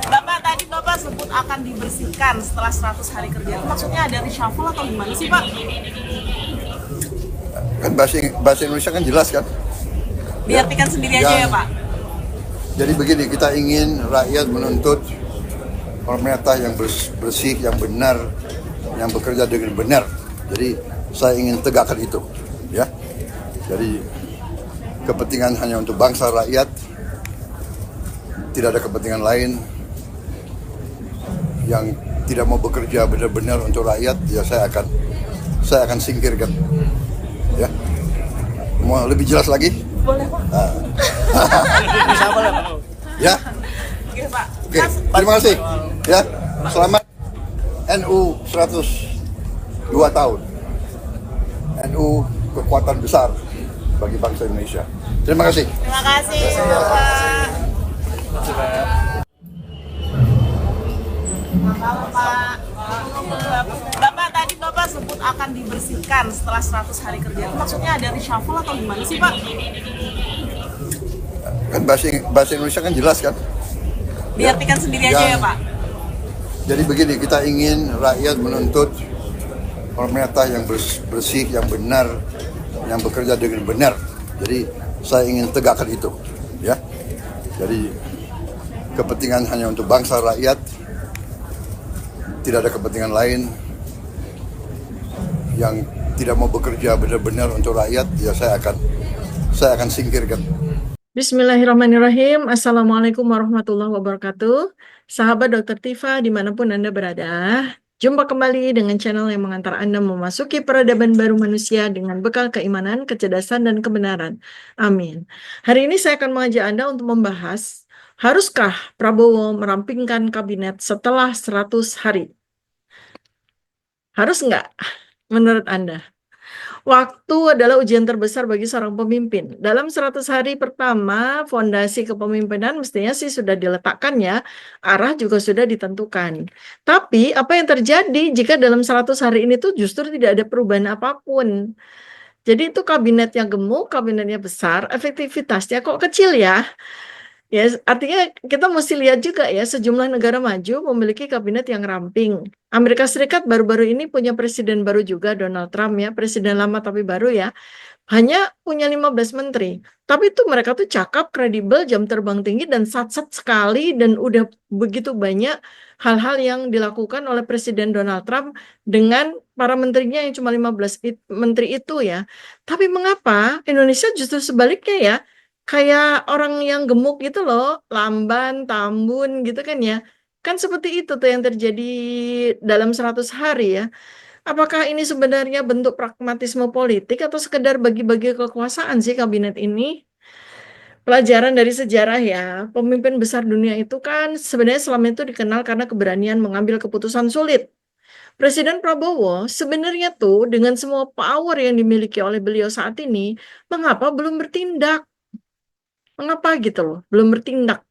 Bapak tadi Bapak sebut akan dibersihkan setelah 100 hari kerja. Itu maksudnya ada reshuffle atau gimana sih Pak? Kan bahasa Indonesia kan jelas kan. Diartikan sendiri aja ya Pak. Jadi begini, kita ingin rakyat menuntut pemerintah yang bersih, yang benar, yang bekerja dengan benar. Jadi saya ingin tegakkan itu, ya. Jadi kepentingan hanya untuk bangsa rakyat, tidak ada kepentingan lain. Yang tidak mau bekerja benar-benar untuk rakyat, ya saya akan singkirkan. Ya, mau lebih jelas lagi? Boleh Pak. Ya. Oke Pak. Oke, terima kasih. Ya, selamat NU 102 tahun. NU kekuatan besar bagi bangsa Indonesia. Terima kasih. Terima kasih Bapak. Bapak tadi Bapak sebut akan dibersihkan setelah 100 hari kerja. Itu maksudnya ada reshuffle atau gimana sih Pak? Kan bahasa Indonesia kan jelas kan. Diartikan sendiri aja ya Pak. Jadi begini, kita ingin rakyat menuntut pemerintah yang bersih, yang benar, yang bekerja dengan benar. Jadi saya ingin tegakkan itu, ya. Jadi kepentingan hanya untuk bangsa rakyat, tidak ada kepentingan lain. Yang tidak mau bekerja benar-benar untuk rakyat, ya saya akan singkirkan. Bismillahirrahmanirrahim. Assalamualaikum warahmatullahi wabarakatuh. Sahabat Dr. Tifa dimanapun Anda berada, jumpa kembali dengan channel yang mengantar Anda memasuki peradaban baru manusia dengan bekal keimanan, kecerdasan, dan kebenaran. Amin. Hari ini saya akan mengajak Anda untuk membahas, haruskah Prabowo merampingkan kabinet setelah 100 hari? Harus nggak menurut Anda? Waktu adalah ujian terbesar bagi seorang pemimpin. Dalam 100 hari pertama, fondasi kepemimpinan mestinya sih sudah diletakkan ya, arah juga sudah ditentukan. Tapi apa yang terjadi jika dalam 100 hari ini tuh justru tidak ada perubahan apapun? Jadi itu kabinetnya gemuk, kabinetnya besar, efektivitasnya kok kecil ya? Ya, artinya kita mesti lihat juga ya, sejumlah negara maju memiliki kabinet yang ramping. Amerika Serikat baru-baru ini punya presiden baru juga, Donald Trump ya, presiden lama tapi baru ya. Hanya punya 15 menteri. Tapi itu mereka tuh cakap, kredibel, jam terbang tinggi, dan sat-sat sekali, dan udah begitu banyak hal-hal yang dilakukan oleh Presiden Donald Trump dengan para menterinya yang cuma 15 menteri itu ya. Tapi mengapa Indonesia justru sebaliknya ya? Kayak orang yang gemuk gitu loh, lamban, tambun gitu kan ya. Kan seperti itu tuh yang terjadi dalam 100 hari ya. Apakah ini sebenarnya bentuk pragmatisme politik atau sekedar bagi-bagi kekuasaan sih kabinet ini? Pelajaran dari sejarah ya, pemimpin besar dunia itu kan sebenarnya selama itu dikenal karena keberanian mengambil keputusan sulit. Presiden Prabowo sebenarnya tuh dengan semua power yang dimiliki oleh beliau saat ini, mengapa belum bertindak? Mengapa gitu loh, belum bertindak?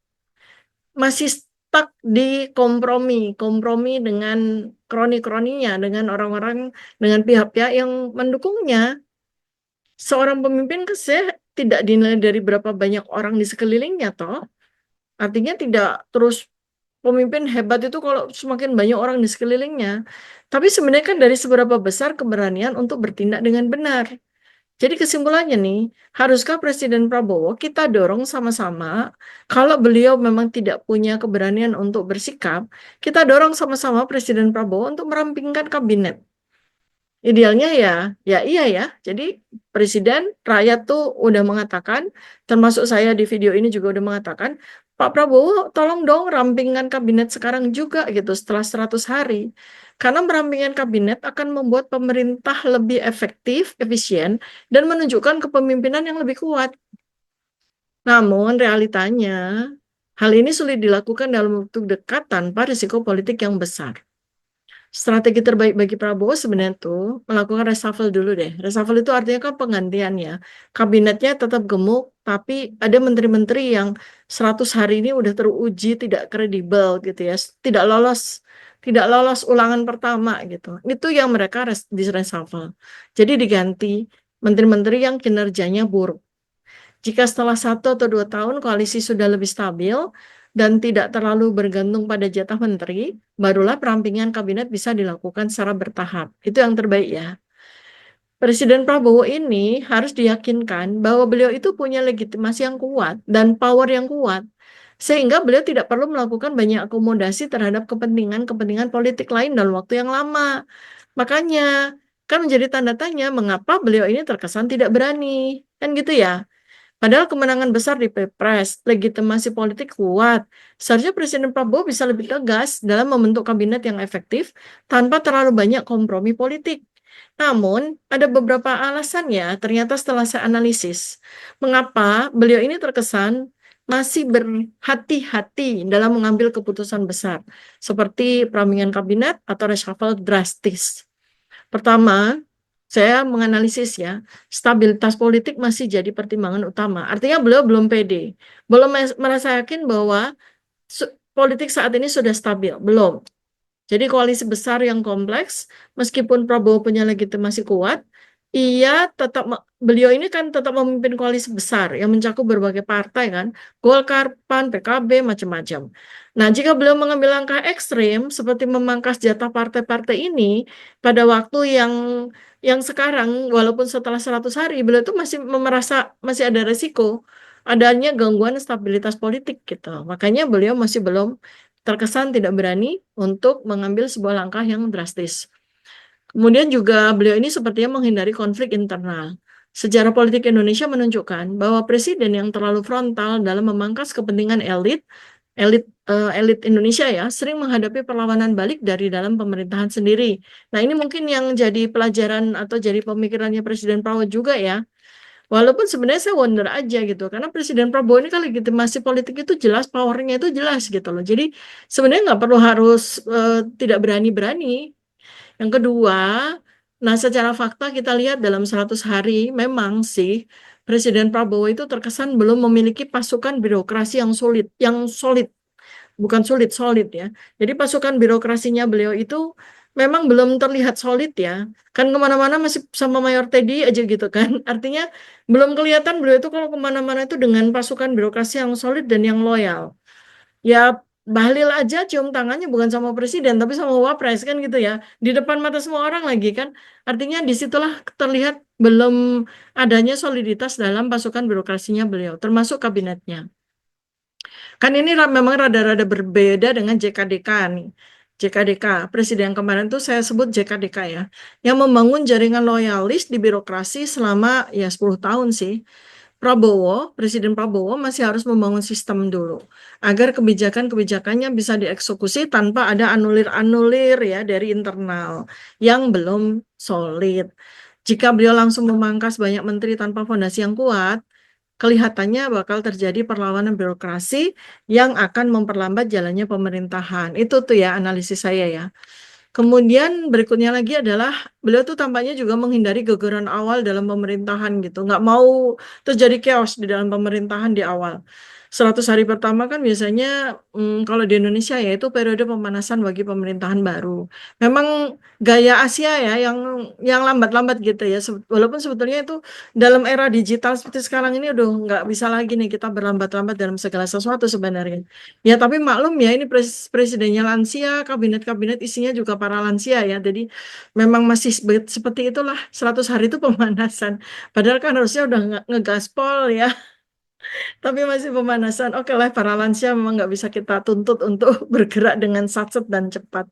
Masih stuck di kompromi dengan kroni-kroninya, dengan orang-orang, dengan pihak-pihak yang mendukungnya. Seorang pemimpin tidak dinilai dari berapa banyak orang di sekelilingnya toh. Artinya tidak terus pemimpin hebat itu kalau semakin banyak orang di sekelilingnya. Tapi sebenarnya kan dari seberapa besar keberanian untuk bertindak dengan benar. Jadi kesimpulannya nih, haruskah Presiden Prabowo kita dorong sama-sama, kalau beliau memang tidak punya keberanian untuk bersikap, kita dorong sama-sama Presiden Prabowo untuk merampingkan kabinet. Idealnya ya iya ya. Jadi Presiden, rakyat tuh udah mengatakan, termasuk saya di video ini juga udah mengatakan, Pak Prabowo tolong dong rampingkan kabinet sekarang juga gitu setelah 100 hari. Karena merampingkan kabinet akan membuat pemerintah lebih efektif, efisien, dan menunjukkan kepemimpinan yang lebih kuat. Namun realitanya, hal ini sulit dilakukan dalam waktu dekat tanpa risiko politik yang besar. Strategi terbaik bagi Prabowo sebenarnya tuh melakukan reshuffle dulu deh. Reshuffle itu artinya kan penggantian ya. Kabinetnya tetap gemuk, tapi ada menteri-menteri yang 100 hari ini udah teruji tidak kredibel gitu ya. Tidak lolos ulangan pertama gitu. Itu yang mereka di reshuffle. Jadi diganti menteri-menteri yang kinerjanya buruk. Jika setelah 1 atau 2 tahun koalisi sudah lebih stabil, dan tidak terlalu bergantung pada jatah menteri, barulah perampingan kabinet bisa dilakukan secara bertahap. Itu yang terbaik ya. Presiden Prabowo ini harus diyakinkan bahwa beliau itu punya legitimasi yang kuat dan power yang kuat, sehingga beliau tidak perlu melakukan banyak akomodasi terhadap kepentingan-kepentingan politik lain dalam waktu yang lama. Makanya, kan menjadi tanda tanya mengapa beliau ini terkesan tidak berani. Kan gitu ya. Padahal kemenangan besar di Pilpres, legitimasi politik kuat. Seharusnya Presiden Prabowo bisa lebih tegas dalam membentuk kabinet yang efektif tanpa terlalu banyak kompromi politik. Namun, ada beberapa alasan ya, ternyata setelah saya analisis, mengapa beliau ini terkesan masih berhati-hati dalam mengambil keputusan besar, seperti perampingan kabinet atau reshuffle drastis. Pertama, saya menganalisis ya, stabilitas politik masih jadi pertimbangan utama. Artinya beliau belum pede, belum merasa yakin bahwa politik saat ini sudah stabil, belum. Jadi koalisi besar yang kompleks, meskipun Prabowo punya legitimasi kuat, beliau ini kan tetap memimpin koalisi besar yang mencakup berbagai partai kan, Golkar, PAN, PKB, macam-macam. Nah, jika beliau mengambil langkah ekstrim seperti memangkas jatah partai-partai ini pada waktu yang sekarang, walaupun setelah 100 hari, beliau itu masih merasa masih ada resiko adanya gangguan stabilitas politik gitu. Makanya beliau masih belum terkesan tidak berani untuk mengambil sebuah langkah yang drastis. Kemudian juga beliau ini sepertinya menghindari konflik internal. Sejarah politik Indonesia menunjukkan bahwa presiden yang terlalu frontal dalam memangkas kepentingan elit Indonesia ya sering menghadapi perlawanan balik dari dalam pemerintahan sendiri. Nah, ini mungkin yang jadi pelajaran atau jadi pemikirannya Presiden Prabowo juga ya. Walaupun sebenarnya saya wonder aja gitu, karena Presiden Prabowo ini kan legitimasi politik itu jelas, powernya itu jelas gitu loh. Jadi sebenarnya nggak perlu harus tidak berani-berani. Yang kedua, nah secara fakta kita lihat dalam 100 hari memang sih Presiden Prabowo itu terkesan belum memiliki pasukan birokrasi yang solid, bukan sulit, solid ya. Jadi pasukan birokrasinya beliau itu memang belum terlihat solid ya. Kan kemana-mana masih sama Mayor Teddy aja gitu kan. Artinya belum kelihatan beliau itu kalau kemana-mana itu dengan pasukan birokrasi yang solid dan yang loyal. Ya Bahlil aja cium tangannya bukan sama presiden tapi sama wapres kan gitu ya. Di depan mata semua orang lagi kan. Artinya disitulah terlihat belum adanya soliditas dalam pasukan birokrasinya beliau, termasuk kabinetnya. Kan ini memang rada-rada berbeda dengan JKDK nih. JKDK, presiden yang kemarin tuh saya sebut JKDK ya, yang membangun jaringan loyalis di birokrasi selama ya 10 tahun sih. Presiden Prabowo masih harus membangun sistem dulu agar kebijakan-kebijakannya bisa dieksekusi tanpa ada anulir-anulir ya dari internal yang belum solid. Jika beliau langsung memangkas banyak menteri tanpa fondasi yang kuat, kelihatannya bakal terjadi perlawanan birokrasi yang akan memperlambat jalannya pemerintahan. Itu tuh ya analisis saya ya. Kemudian berikutnya lagi adalah beliau tuh tampaknya juga menghindari gegeran awal dalam pemerintahan gitu. Nggak mau terjadi chaos di dalam pemerintahan di awal. 100 hari pertama kan biasanya kalau di Indonesia ya itu periode pemanasan bagi pemerintahan baru. Memang gaya Asia ya yang lambat-lambat gitu ya. Walaupun sebetulnya itu dalam era digital seperti sekarang ini udah nggak bisa lagi nih kita berlambat-lambat dalam segala sesuatu sebenarnya. Ya tapi maklum ya ini presidennya lansia, kabinet-kabinet isinya juga para lansia ya. Jadi memang masih seperti itulah 100 hari itu pemanasan. Padahal kan harusnya udah ngegaspol ya. Tapi masih pemanasan. Oke lah, para lansia memang nggak bisa kita tuntut untuk bergerak dengan satset dan cepat.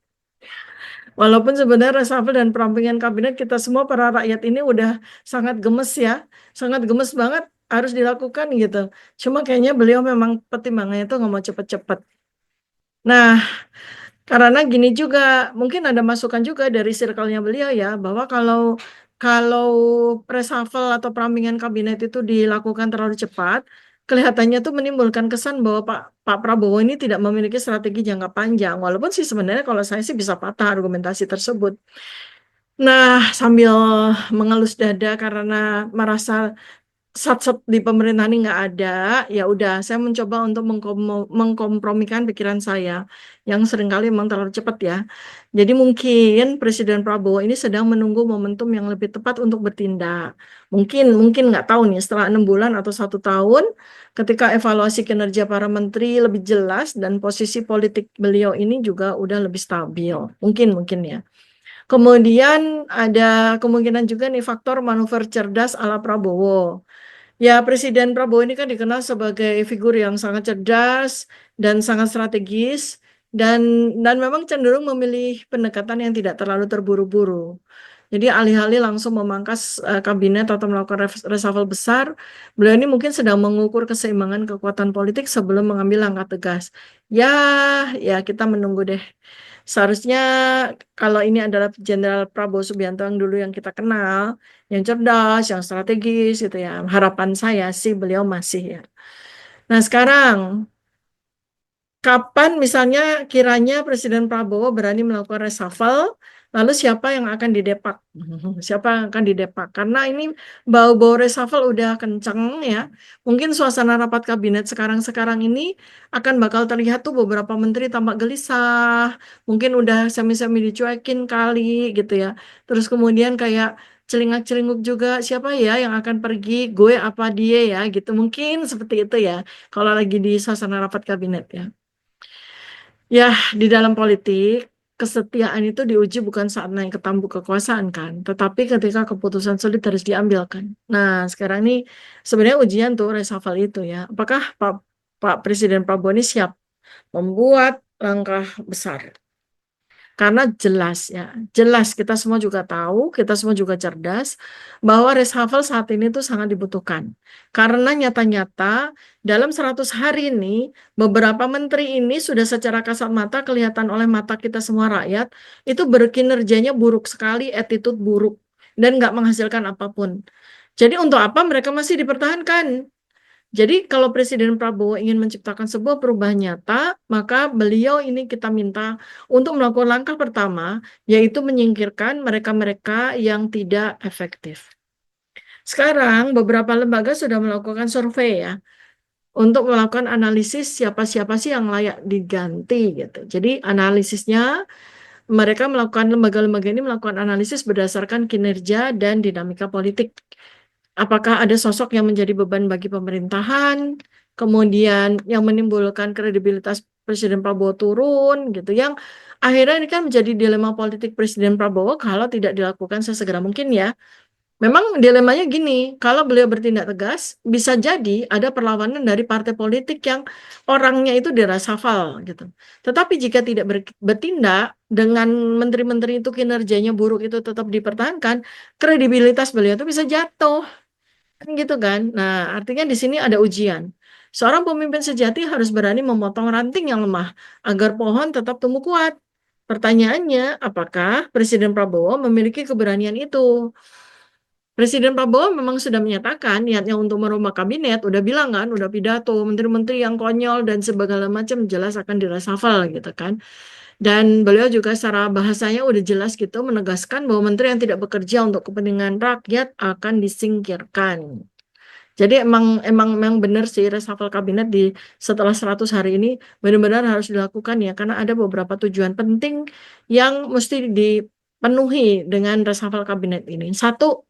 Walaupun sebenarnya reshuffle dan perampingan kabinet kita semua para rakyat ini udah sangat gemes ya. Sangat gemes banget harus dilakukan gitu. Cuma kayaknya beliau memang pertimbangannya itu nggak mau cepet-cepet. Nah, karena gini juga, mungkin ada masukan juga dari circle-nya beliau ya, bahwa kalau reshuffle atau perampingan kabinet itu dilakukan terlalu cepat, kelihatannya tuh menimbulkan kesan bahwa Pak Prabowo ini tidak memiliki strategi jangka panjang. Walaupun sih sebenarnya kalau saya sih bisa patah argumentasi tersebut. Nah, sambil mengelus dada karena merasa sat-sat di pemerintahan ini nggak ada, ya udah saya mencoba untuk mengkompromikan pikiran saya yang seringkali memang terlalu cepat ya. Jadi mungkin Presiden Prabowo ini sedang menunggu momentum yang lebih tepat untuk bertindak. Mungkin nggak tahu nih setelah 6 bulan atau 1 tahun, ketika evaluasi kinerja para menteri lebih jelas dan posisi politik beliau ini juga udah lebih stabil. Mungkin ya. Kemudian ada kemungkinan juga nih faktor manuver cerdas ala Prabowo. Ya, Presiden Prabowo ini kan dikenal sebagai figur yang sangat cerdas dan sangat strategis dan memang cenderung memilih pendekatan yang tidak terlalu terburu-buru. Jadi alih-alih langsung memangkas kabinet atau melakukan reshuffle besar, beliau ini mungkin sedang mengukur keseimbangan kekuatan politik sebelum mengambil langkah tegas. Ya, ya kita menunggu deh. Seharusnya kalau ini adalah Jenderal Prabowo Subianto yang dulu yang kita kenal, yang cerdas, yang strategis gitu ya. Harapan saya sih beliau masih ya. Nah, sekarang kapan misalnya kiranya Presiden Prabowo berani melakukan reshuffle, lalu siapa yang akan didepak? Siapa yang akan didepak? Karena ini bau-bau reshuffle udah kenceng ya. Mungkin suasana rapat kabinet sekarang-sekarang ini akan bakal terlihat tuh beberapa menteri tampak gelisah, mungkin udah semi-semi dicuekin kali gitu ya. Terus kemudian kayak celingak-celinguk juga, siapa ya yang akan pergi, gue apa dia ya gitu. Mungkin seperti itu ya kalau lagi di suasana rapat kabinet ya. Ya, di dalam politik, kesetiaan itu diuji bukan saat naik ke tampuk kekuasaan kan, tetapi ketika keputusan sulit harus diambil kan. Nah, sekarang ini sebenarnya ujian tuh reshuffle itu ya. Apakah Pak Presiden Prabowo ini siap membuat langkah besar? Karena jelas ya, jelas kita semua juga tahu, kita semua juga cerdas bahwa reshuffle saat ini tuh sangat dibutuhkan. Karena nyata-nyata dalam 100 hari ini, beberapa menteri ini sudah secara kasat mata kelihatan oleh mata kita semua rakyat, itu berkinerjanya buruk sekali, attitude buruk, dan nggak menghasilkan apapun. Jadi untuk apa mereka masih dipertahankan? Jadi kalau Presiden Prabowo ingin menciptakan sebuah perubahan nyata, maka beliau ini kita minta untuk melakukan langkah pertama, yaitu menyingkirkan mereka-mereka yang tidak efektif. Sekarang beberapa lembaga sudah melakukan survei ya, untuk melakukan analisis siapa-siapa sih yang layak diganti gitu. Jadi analisisnya mereka melakukan lembaga-lembaga ini melakukan analisis berdasarkan kinerja dan dinamika politik. Apakah ada sosok yang menjadi beban bagi pemerintahan, kemudian yang menimbulkan kredibilitas Presiden Prabowo turun, gitu. Yang akhirnya ini kan menjadi dilema politik Presiden Prabowo kalau tidak dilakukan sesegera mungkin ya. Memang dilemanya gini, kalau beliau bertindak tegas, bisa jadi ada perlawanan dari partai politik yang orangnya itu dirasafal gitu. Tetapi jika tidak bertindak dengan menteri-menteri itu kinerjanya buruk itu tetap dipertahankan, kredibilitas beliau itu bisa jatuh. Kan gitu kan. Nah, artinya di sini ada ujian. Seorang pemimpin sejati harus berani memotong ranting yang lemah agar pohon tetap tumbuh kuat. Pertanyaannya, apakah Presiden Prabowo memiliki keberanian itu? Presiden Prabowo memang sudah menyatakan niatnya untuk merubah kabinet, udah bilang kan, udah pidato, menteri-menteri yang konyol dan segala macam jelas akan direshuffle gitu kan. Dan beliau juga secara bahasanya udah jelas gitu menegaskan bahwa menteri yang tidak bekerja untuk kepentingan rakyat akan disingkirkan. Jadi emang benar sih reshuffle kabinet di setelah 100 hari ini benar-benar harus dilakukan ya karena ada beberapa tujuan penting yang mesti dipenuhi dengan reshuffle kabinet ini. Satu,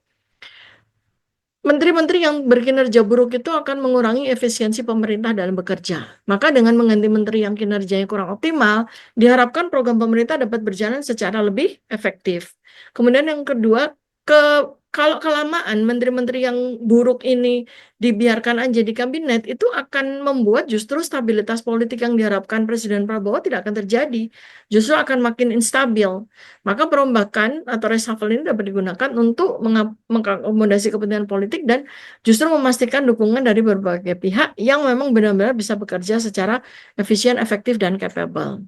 menteri-menteri yang berkinerja buruk itu akan mengurangi efisiensi pemerintah dalam bekerja. Maka dengan mengganti menteri yang kinerjanya kurang optimal, diharapkan program pemerintah dapat berjalan secara lebih efektif. Kemudian yang kedua, ke kalau kelamaan menteri-menteri yang buruk ini dibiarkan aja di kabinet, itu akan membuat justru stabilitas politik yang diharapkan Presiden Prabowo tidak akan terjadi. Justru akan makin instabil. Maka perombakan atau reshuffle ini dapat digunakan untuk mengakomodasi kepentingan politik dan justru memastikan dukungan dari berbagai pihak yang memang benar-benar bisa bekerja secara efisien, efektif, dan capable.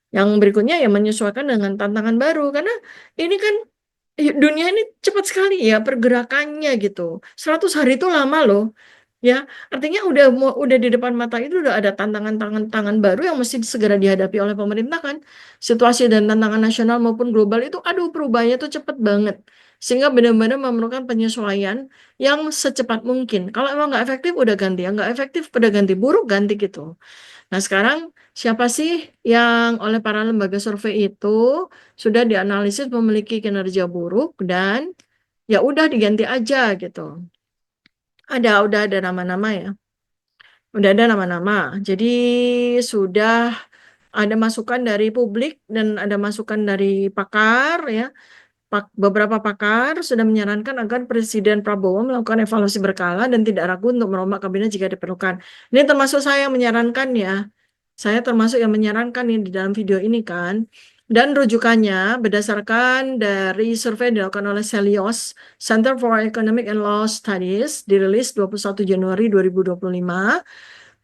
Yang berikutnya ya menyesuaikan dengan tantangan baru karena ini kan dunia ini cepat sekali ya pergerakannya gitu. 100 hari itu lama loh. Ya, artinya udah di depan mata itu udah ada tantangan baru yang mesti segera dihadapi oleh pemerintah kan. Situasi dan tantangan nasional maupun global itu aduh perubahannya tuh cepet banget. Sehingga benar-benar memerlukan penyesuaian yang secepat mungkin. Kalau emang nggak efektif udah ganti, yang nggak efektif udah ganti, buruk ganti gitu. Nah, sekarang siapa sih yang oleh para lembaga survei itu sudah dianalisis memiliki kinerja buruk dan ya udah diganti aja gitu. Udah ada nama-nama ya. Udah ada nama-nama. Jadi sudah ada masukan dari publik dan ada masukan dari pakar ya. Beberapa pakar sudah menyarankan agar Presiden Prabowo melakukan evaluasi berkala dan tidak ragu untuk merombak kabinet jika diperlukan. Ini termasuk saya menyarankan ya. Saya termasuk yang menyarankan ini di dalam video ini kan. Dan rujukannya berdasarkan dari survei yang dilakukan oleh Celios, Center for Economic and Law Studies, dirilis 21 Januari 2025.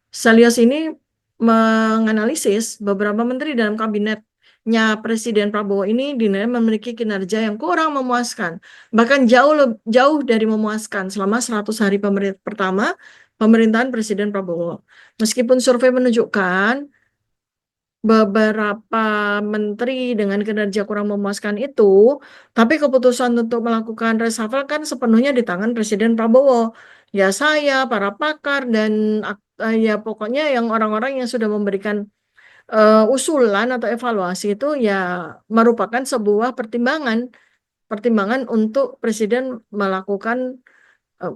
Celios ini menganalisis beberapa menteri dalam kabinetnya Presiden Prabowo ini dinilai memiliki kinerja yang kurang memuaskan, bahkan jauh dari memuaskan selama 100 hari pertama pemerintahan Presiden Prabowo. Meskipun survei menunjukkan beberapa menteri dengan kinerja kurang memuaskan itu, tapi keputusan untuk melakukan reshuffle kan sepenuhnya di tangan Presiden Prabowo. Ya saya, para pakar, dan ya pokoknya yang orang-orang yang sudah memberikan usulan atau evaluasi itu ya merupakan sebuah pertimbangan untuk Presiden melakukan eh,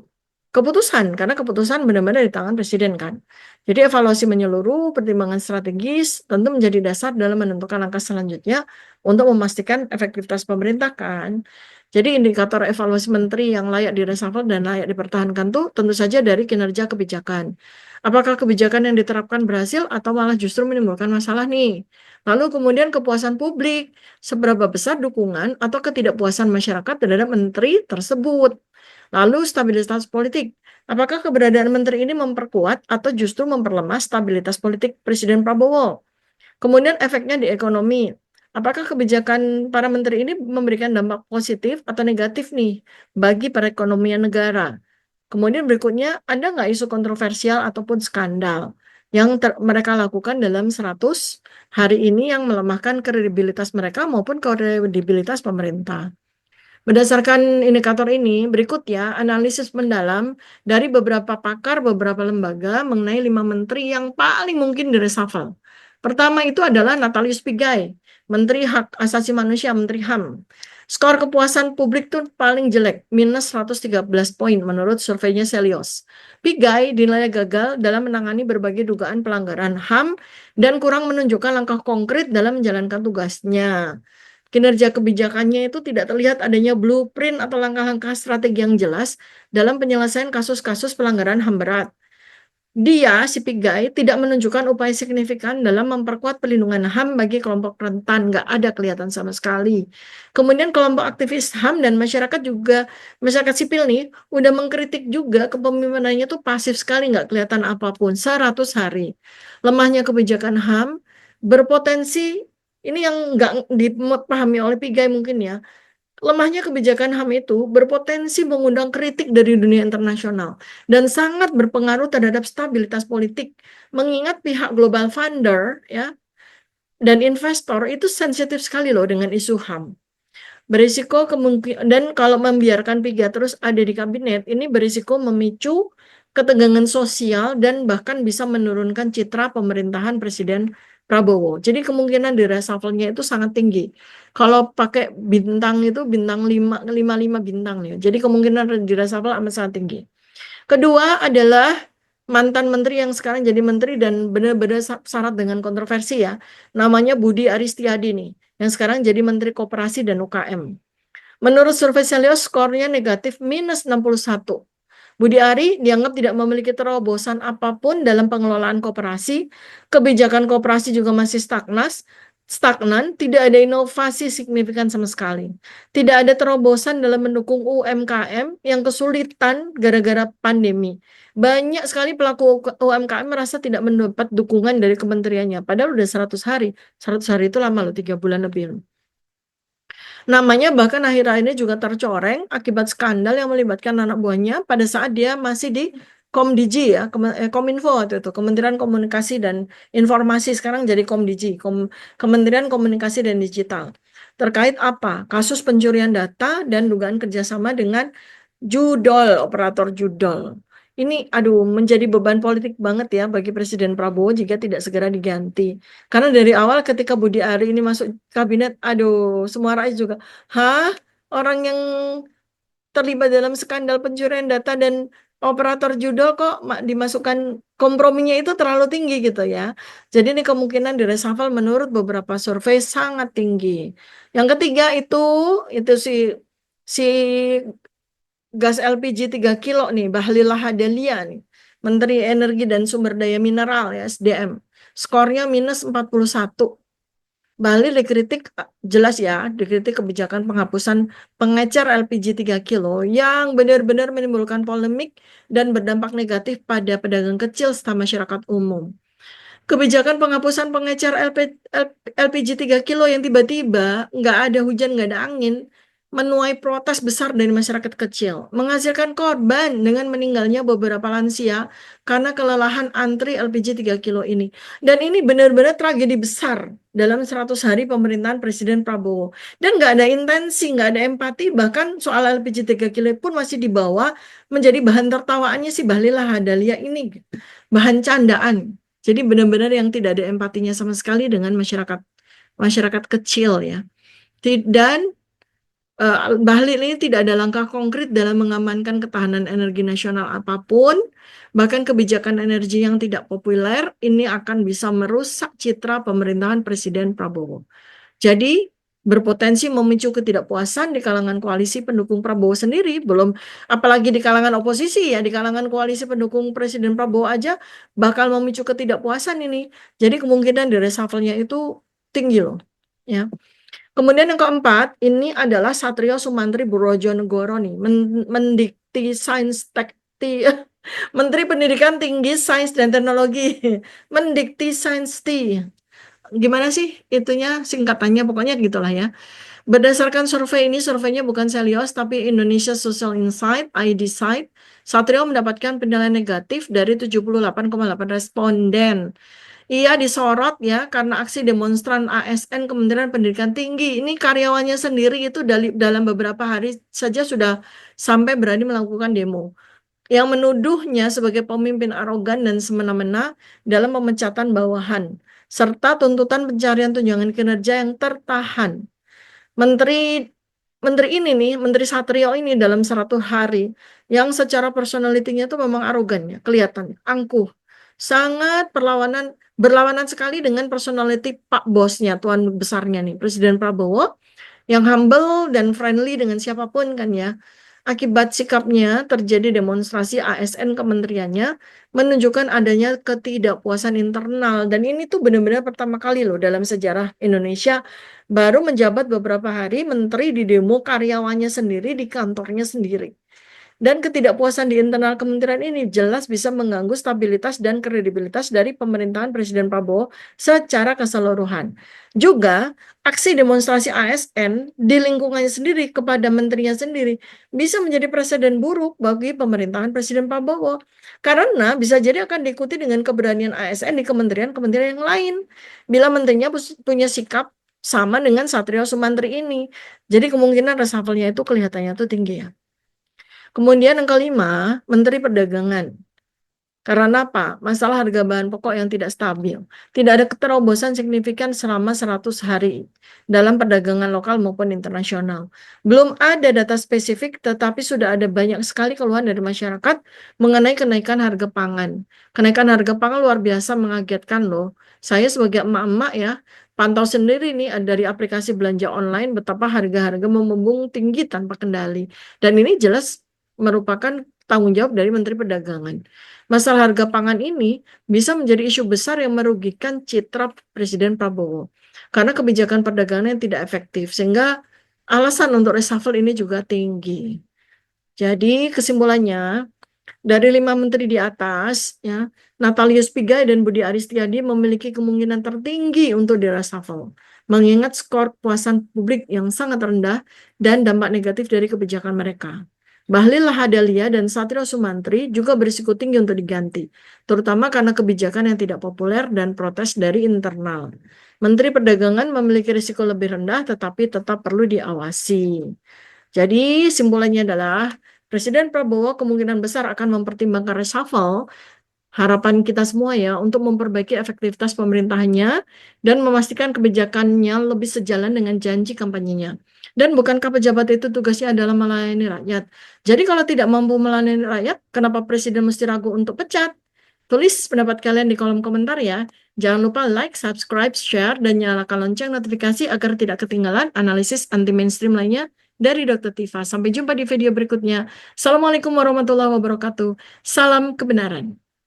keputusan, karena keputusan benar-benar di tangan Presiden kan. Jadi evaluasi menyeluruh, pertimbangan strategis tentu menjadi dasar dalam menentukan langkah selanjutnya untuk memastikan efektivitas pemerintah kan. Jadi indikator evaluasi menteri yang layak direshuffle dan layak dipertahankan tuh tentu saja dari kinerja kebijakan. Apakah kebijakan yang diterapkan berhasil atau malah justru menimbulkan masalah nih? Lalu kemudian kepuasan publik, seberapa besar dukungan atau ketidakpuasan masyarakat terhadap menteri tersebut? Lalu stabilitas politik. Apakah keberadaan menteri ini memperkuat atau justru memperlemah stabilitas politik Presiden Prabowo? Kemudian efeknya di ekonomi. Apakah kebijakan para menteri ini memberikan dampak positif atau negatif nih bagi perekonomian negara? Kemudian berikutnya, ada nggak isu kontroversial ataupun skandal yang mereka lakukan dalam 100 hari ini yang melemahkan kredibilitas mereka maupun kredibilitas pemerintah? Berdasarkan indikator ini, berikut ya analisis mendalam dari beberapa pakar, beberapa lembaga mengenai 5 menteri yang paling mungkin direshuffle. Pertama itu adalah Natalius Pigai, Menteri Hak Asasi Manusia, Menteri HAM. Skor kepuasan publik tuh paling jelek, minus 113 poin menurut surveinya Celios. Pigai dinilai gagal dalam menangani berbagai dugaan pelanggaran HAM dan kurang menunjukkan langkah konkret dalam menjalankan tugasnya. Kinerja kebijakannya itu tidak terlihat adanya blueprint atau langkah-langkah strategi yang jelas dalam penyelesaian kasus-kasus pelanggaran HAM berat. Dia, si Pigai, tidak menunjukkan upaya signifikan dalam memperkuat perlindungan HAM bagi kelompok rentan, nggak ada kelihatan sama sekali. Kemudian kelompok aktivis HAM dan masyarakat juga, masyarakat sipil nih, udah mengkritik juga kepemimpinannya tuh pasif sekali, nggak kelihatan apapun, 100 hari. Lemahnya kebijakan HAM berpotensi, ini yang nggak dipahami oleh Pigai mungkin ya, lemahnya kebijakan HAM itu berpotensi mengundang kritik dari dunia internasional dan sangat berpengaruh terhadap stabilitas politik. Mengingat pihak global funder ya dan investor itu sensitif sekali loh dengan isu HAM. Berisiko kemungkinan dan kalau membiarkan Piga terus ada di kabinet, ini berisiko memicu ketegangan sosial dan bahkan bisa menurunkan citra pemerintahan Presiden Prabowo. Jadi kemungkinan di reshuffle-nya itu sangat tinggi. Kalau pakai bintang itu bintang 5 bintang nih. Jadi kemungkinan di reshuffle amat sangat tinggi. Kedua adalah mantan menteri yang sekarang jadi menteri dan benar-benar syarat dengan kontroversi ya. Namanya Budi Aristiadi nih, yang sekarang jadi Menteri Koperasi dan UKM. Menurut survei Celios, skornya negatif minus 61. Budi Ari dianggap tidak memiliki terobosan apapun dalam pengelolaan koperasi. Kebijakan koperasi juga masih stagnan, tidak ada inovasi signifikan sama sekali. Tidak ada terobosan dalam mendukung UMKM yang kesulitan gara-gara pandemi. Banyak sekali pelaku UMKM merasa tidak mendapat dukungan dari kementeriannya. Padahal udah 100 hari. 100 hari itu lama loh, 3 bulan lebih. Namanya bahkan akhir-akhir ini juga tercoreng akibat skandal yang melibatkan anak buahnya pada saat dia masih di Komdigi ya, Kominfo waktu itu, Kementerian Komunikasi dan Informasi, sekarang jadi Komdigi, Kementerian Komunikasi dan Digital. Terkait apa? Kasus pencurian data dan dugaan kerjasama dengan Judol, operator Judol. Ini, aduh, menjadi beban politik banget ya bagi Presiden Prabowo jika tidak segera diganti. Karena dari awal ketika Budi Ari ini masuk kabinet, aduh, semua rakyat juga, hah? Orang yang terlibat dalam skandal pencurian data dan operator judol kok dimasukkan, komprominya itu terlalu tinggi gitu ya. Jadi ini kemungkinan di reshuffle menurut beberapa survei sangat tinggi. Yang ketiga itu si gas LPG 3 kilo nih, Bahlil Lahadalia nih, Menteri Energi dan Sumber Daya Mineral ya, SDM. Skornya minus 41. Bali dikritik, jelas ya, dikritik kebijakan penghapusan pengecer LPG 3 kilo yang benar-benar menimbulkan polemik dan berdampak negatif pada pedagang kecil serta masyarakat umum. Kebijakan penghapusan pengecer LPG 3 kilo yang tiba-tiba nggak ada hujan, nggak ada angin, menuai protes besar dari masyarakat kecil, menghasilkan korban dengan meninggalnya beberapa lansia karena kelelahan antri LPG 3 kilo ini. Dan ini benar-benar tragedi besar dalam 100 hari pemerintahan Presiden Prabowo. Dan nggak ada intensi, nggak ada empati, bahkan soal LPG 3 kilo pun masih dibawa menjadi bahan tertawaannya si Bahlil Lahadalia ini, bahan candaan. Jadi benar-benar yang tidak ada empatinya sama sekali dengan masyarakat kecil ya. Dan Bahlil ini tidak ada langkah konkret dalam mengamankan ketahanan energi nasional apapun, bahkan kebijakan energi yang tidak populer ini akan bisa merusak citra pemerintahan Presiden Prabowo. Jadi berpotensi memicu ketidakpuasan di kalangan koalisi pendukung Prabowo sendiri, belum apalagi di kalangan oposisi ya, di kalangan koalisi pendukung Presiden Prabowo aja bakal memicu ketidakpuasan ini. Jadi kemungkinan di reshuffle-nya itu tinggi loh, ya. Kemudian yang keempat, ini adalah Satrio Sumantri Brojonegoro nih, Mendikti Sains Tekti, Menteri Pendidikan Tinggi Sains dan Teknologi, Mendikti Sains T. Gimana sih itunya singkatannya, pokoknya gitulah ya. Berdasarkan survei ini, surveinya bukan Selios tapi Indonesia Social Insight, IDSite, Satrio mendapatkan penilaian negatif dari 78,8 responden. Ia disorot ya karena aksi demonstran ASN Kementerian Pendidikan Tinggi. Ini karyawannya sendiri itu dalam beberapa hari saja sudah sampai berani melakukan demo, yang menuduhnya sebagai pemimpin arogan dan semena-mena dalam pemecatan bawahan, serta tuntutan pencarian tunjangan kinerja yang tertahan. Menteri ini nih, Menteri Satrio ini dalam 100 hari, yang secara personalitinya itu memang arogan ya, kelihatan angkuh, sangat berlawanan sekali dengan personality Pak Bosnya, tuan besarnya nih, Presiden Prabowo, yang humble dan friendly dengan siapapun kan ya. Akibat sikapnya terjadi demonstrasi ASN kementeriannya menunjukkan adanya ketidakpuasan internal, dan ini tuh benar-benar pertama kali loh dalam sejarah Indonesia, baru menjabat beberapa hari menteri di demo karyawannya sendiri di kantornya sendiri. Dan ketidakpuasan di internal kementerian ini jelas bisa mengganggu stabilitas dan kredibilitas dari pemerintahan Presiden Prabowo secara keseluruhan. Juga, aksi demonstrasi ASN di lingkungannya sendiri kepada menterinya sendiri bisa menjadi presiden buruk bagi pemerintahan Presiden Prabowo. Karena bisa jadi akan diikuti dengan keberanian ASN di kementerian-kementerian yang lain. Bila menterinya punya sikap sama dengan Satrio Sumantri ini. Jadi kemungkinan reshuffle-nya itu kelihatannya tuh tinggi ya. Kemudian yang kelima, Menteri Perdagangan. Karena apa? Masalah harga bahan pokok yang tidak stabil. Tidak ada keterobosan signifikan selama 100 hari dalam perdagangan lokal maupun internasional. Belum ada data spesifik, tetapi sudah ada banyak sekali keluhan dari masyarakat mengenai kenaikan harga pangan. Kenaikan harga pangan luar biasa mengagetkan loh. Saya sebagai emak-emak ya, pantau sendiri nih dari aplikasi belanja online betapa harga-harga membumbung tinggi tanpa kendali. Dan ini jelas merupakan tanggung jawab dari Menteri Perdagangan. Masalah harga pangan ini bisa menjadi isu besar yang merugikan citra Presiden Prabowo karena kebijakan perdagangan yang tidak efektif, sehingga alasan untuk reshuffle ini juga tinggi. Jadi kesimpulannya, dari 5 menteri di atas, ya, Natalius Pigai dan Budi Aris Setiadi memiliki kemungkinan tertinggi untuk di-reshuffle, mengingat skor kepuasan publik yang sangat rendah dan dampak negatif dari kebijakan mereka. Bahlil Lahadalia dan Satrio Sumantri juga berisiko tinggi untuk diganti, terutama karena kebijakan yang tidak populer dan protes dari internal. Menteri Perdagangan memiliki risiko lebih rendah tetapi tetap perlu diawasi. Jadi simpulannya adalah Presiden Prabowo kemungkinan besar akan mempertimbangkan reshuffle. Harapan kita semua ya untuk memperbaiki efektivitas pemerintahannya dan memastikan kebijakannya lebih sejalan dengan janji kampanyenya. Dan bukankah pejabat itu tugasnya adalah melayani rakyat? Jadi kalau tidak mampu melayani rakyat, kenapa Presiden mesti ragu untuk pecat? Tulis pendapat kalian di kolom komentar ya. Jangan lupa like, subscribe, share, dan nyalakan lonceng notifikasi agar tidak ketinggalan analisis anti-mainstream lainnya dari Dr. Tifa. Sampai jumpa di video berikutnya. Assalamualaikum warahmatullahi wabarakatuh. Salam kebenaran.